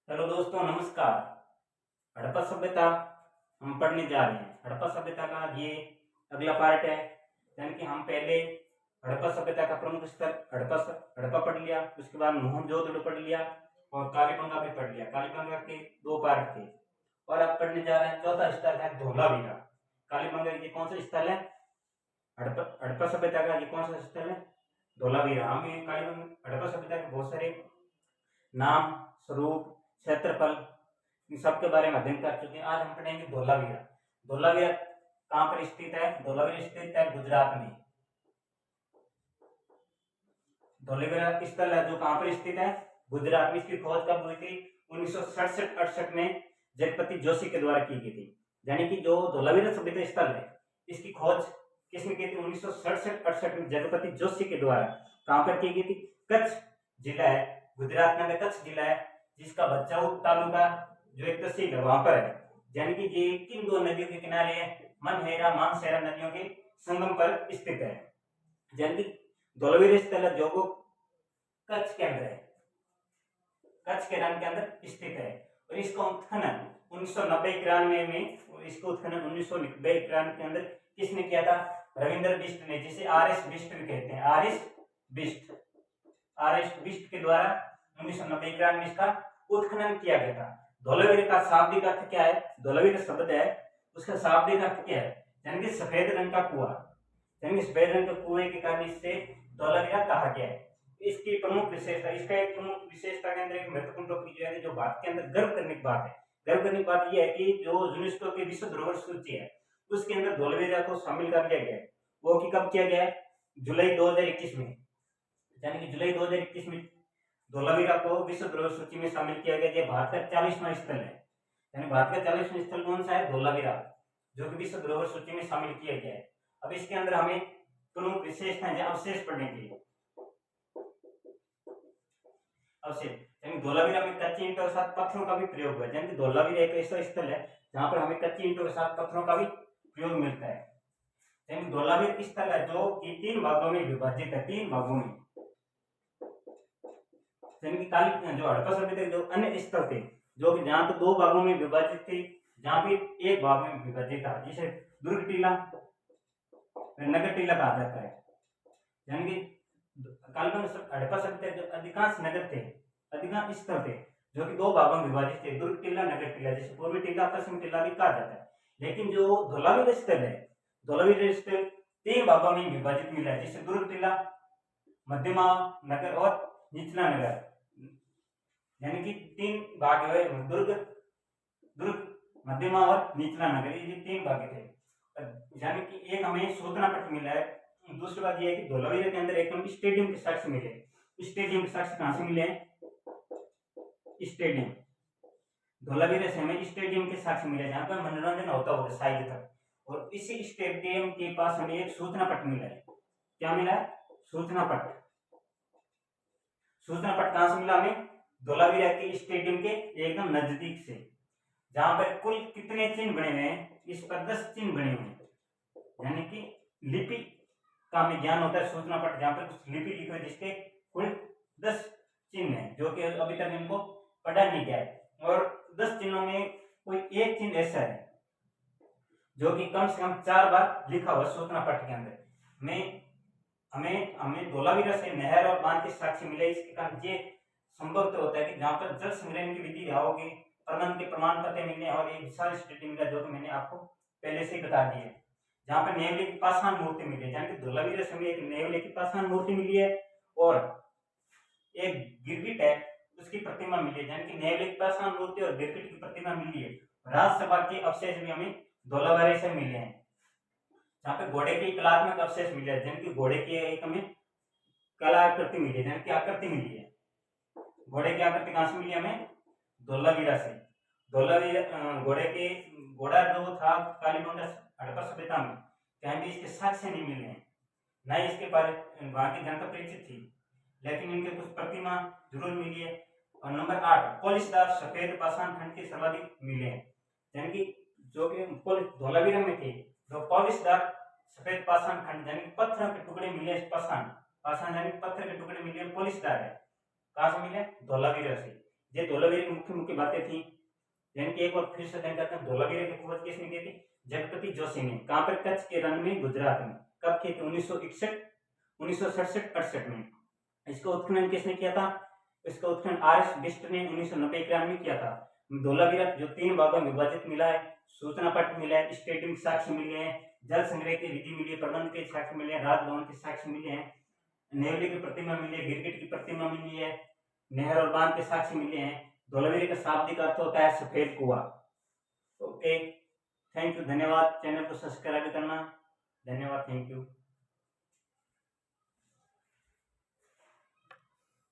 Hello दोस्तों, नमस्कार। हड़प्पा सभ्यता हम पढ़ने जा रहे हैं। हड़प्पा सभ्यता का ये अगला पार्ट है। यानी कि हम पहले हड़प्पा सभ्यता का प्रमुख स्थल हड़प्पा पढ़ लिया, उसके बाद मोहनजोदड़ो पढ़ लिया और कालीबंगा भी पढ़ लिया। कालीबंगा के 2 पार्ट थे और अब पढ़ने जा रहे हैं चौथा स्थल है धोलावीरा। कालीबंगा ये कौन सा स्थल है? हड़प्पा सभ्यता का ये कौन सा स्थल है? धोलावीरा। हम ये कालीबंगा हड़प्पा सभ्यता के बहुत सारे नाम, स्वरूप, क्षेत्रफल इन सब के बारे में अध्ययन कर चुके हैं। आज हम पढ़ेंगे धोलावीरा। धोलावीरा कहाँ पर स्थित है? धोलावीरा स्थित है गुजरात में। धोलावीरा स्थल है जो कहाँ पर स्थित है? गुजरात में। इसकी खोज कब हुई थी? 1967-68 में जगपति जोशी के द्वारा की गई थी। यानी कि जो धोलावीरा सभ्यता स्थल है इसकी खोज किसने की थी? 1967-68 में जगपति जोशी के द्वारा। कहाँ पर की गई थी? कच्छ जिला है, गुजरात में कच्छ जिला है, जिसका भचाऊ तालुका जो एक तहसील है वहां पर है। यानी कि ये किन 2 नदियों के किनारे है? मनहेरा मानसेरा नदियों के संगम पर स्थित है। यानी कि धोलावीरा स्थल है जो कच्छ के अंदर है, कच्छ के रण के अंदर स्थित है। और इसका उत्खनन 1990-91 में, इसको उत्खनन 1990-91 के अंदर किसने किया था? रविंद्र बिष्ट ने, जिसे आर.एस. बिष्ट भी कहते हैं। आर.एस. बिष्ट के द्वारा 1990-91 में इसका उत्खनन किया गया था। धोलावीरा का शाब्दिक अर्थ क्या है? धोलावीरा शब्द है, उसका शाब्दिक अर्थ क्या है? यानी कि सफेद रंग का कुआं। यानी कि सफेद रंग के कुएं के कारण इसे धोलावीरा कहा गया है। इसकी प्रमुख विशेषता, इसका एक प्रमुख विशेषता के अंदर एक महत्वपूर्ण टॉपिक जो है, जो भारत के अंदर गर्व करने की बात है। गर्व करने की बात यह है कि जो यूनेस्को की विश्व धरोहर सूची है उसके अंदर धोलावीरा को शामिल कर लिया गया है। वो कि कब किया गया है? जुलाई 2021 में। यानी कि जुलाई 2021 में धोलावीरा को विश्व धरोहर सूची में शामिल किया गया। यह भारत का 40वां स्थल है। यानी भारत का 40वां स्थल कौन सा है? धोलावीरा, जो कि विश्व धरोहर सूची में शामिल किया गया है। अब इसके अंदर हमें प्रमुख विशेषताएं अवशेष पढ़ने के लिए। अवशेष यानी धोलावीरा में कच्ची ईंटों के साथ पत्थरों का भी प्रयोग हुआ है। यानी धोलावीरा एक ऐसा स्थल है जहां पर हमें कच्ची ईंटों के साथ पत्थरों का भी प्रयोग मिलता है। यानी धोलावीरा स्थल है जो कि 3 भागों में विभाजित है। 3 भागों में। यानी कि जो हड़प्पा सभ्यता के जो अन्य स्थल थे, जो कि जहां तो 2 भागों में विभाजित थे, जहां भी एक भाग में विभाजित था, जिसे दुर्ग टीला, नगर टीला कहा जाता है। यानी कि हड़प्पा सभ्यता जो अधिकांश नगर थे, अधिकांश स्थल थे जो कि 2 भागों में विभाजित थे, दुर्ग टीला, नगर टीला, जिसे पूर्वी टीला, पश्चिमी टीला भी कहा जाता है। लेकिन जो धोलावीरा स्थल है, धोलावीरा स्थल 3 भागों में विभाजित मिला है, जिसे दुर्ग टीला, मध्यमा नगर और निचला नगर। यानी कि 3 भाग है, दुर्ग, मध्यमा और निचला नगर, ये 3 भाग थे। यानी कि एक हमें सूचना पत्र मिला है। दूसरी बात यह है कि धोलावीरा के अंदर एक हम स्टेडियम के साक्ष्य मिले। स्टेडियम के साक्ष्य कहां से मिले हैं? स्टेडियम, धोलावीरा से हमें स्टेडियम के साक्ष्य मिले जहां पर मनोरंजन होता होगा शायद तक। और इसी स्टेडियम के पास हमें एक सूचना पत्र मिला है। क्या मिला है? सूचना पत्र। सूचना पत्र कहां से मिला हमें? धोलावीरा के स्टेडियम के एकदम नजदीक से, जहां पर कुल कितने चिन्ह बने हुए हैं? इस पर 10 चिन्ह बने हुए हैं। यानी कि लिपि का हमें ज्ञान होता है। सूचना पत्र जहां पर कुछ लिपि लिखी हुई जिसके कुल 10 चिन्ह है, जो कि अभी तक इनको पढ़ा नहीं गया है। और 10 चिन्हों में कोई एक चिन्ह ऐसा है जो कि कम से कम 4 बार लिखा हुआ सूचना पत्र के अंदर। हमें धोलावीरा से नहर और बांध के साक्ष्य मिले। इसके कारण ये संभव तो होता है कि जहां पर जल संग्रहण की विधि होगी, प्रबंध के प्रमाण पत्र मिलने और एक विशाल स्टेडियम मिला, जो कि मैंने आपको पहले से बता दिया है। जहां पर नेवले की पाषाण मूर्ति मिली है। यानी कि धोलावीरा से हमें एक नेवले की पाषाण मूर्ति मिली है और एक गिरगिट है, उसकी प्रतिमा मिली है। यानी कि नेवले की पाषाण मूर्ति और गिरगिट की प्रतिमा मिली है। राज्यसभा के अवशेष भी हमें धोलावीरा से मिले हैं, जहाँ पे घोड़े की कलात्मक अवशेष मिले हैं। यानी कि घोड़े की एक हमें कलाकृति मिली है, यानी कि आकृति मिली है। घोड़े की आकृति कहां से मिली हमें? धोलावीरा से। घोड़ा जो था कालीबंगा हड़प्पा सभ्यता में, कहीं भी इसके साक्ष्य नहीं मिले हैं, न ही इसके बारे वहां की जनता परिचित थी, लेकिन इनके कुछ प्रतिमा जरूर मिली है। और नंबर 8, पॉलिशदार सफेद पाषाण खंड के सर्वाधिक मिले हैं। यानी कि जो कि धोलावीरा में थे, जो पॉलिशदार सफेद पाषाण खंड यानी पत्थर के टुकड़े मिले, पाषाण यानी पत्थर के टुकड़े मिले, पॉलिशदार है। कहां से मिले? धोलावीरा से। ये धोलावीरा की मुख्य मुख्य बातें थी। यानी कि एक बार फिर से करते हैं, धोलावीरा की खोज किसने की थी? जगपति जोशी ने। कहां पर? कच्छ के रण में, गुजरात में। कब की थी? 1961, 1967-68 में। इसका उत्खनन किसने किया था? इसका उत्खनन आर.एस. बिष्ट ने 1990-91 में किया था। धोलावीरा जो 3 भागों में विभाजित मिला है, सूचना पट मिला है, स्टेडियम के साक्ष्य मिले हैं, जल संग्रह की विधि मिली है, प्रबंध के साक्ष्य मिले हैं, राजभवन के साक्ष्य मिले हैं, नेवली की प्रतिमा मिली है, गिरगिट की प्रतिमा मिली है, नहर और बांध के साक्ष्य मिले हैं। धोलावीरा का शाब्दिक अर्थ होता है सफेद कुआं। ओके, थैंक यू, धन्यवाद। चैनल को सब्सक्राइब करना। धन्यवाद, थैंक यू।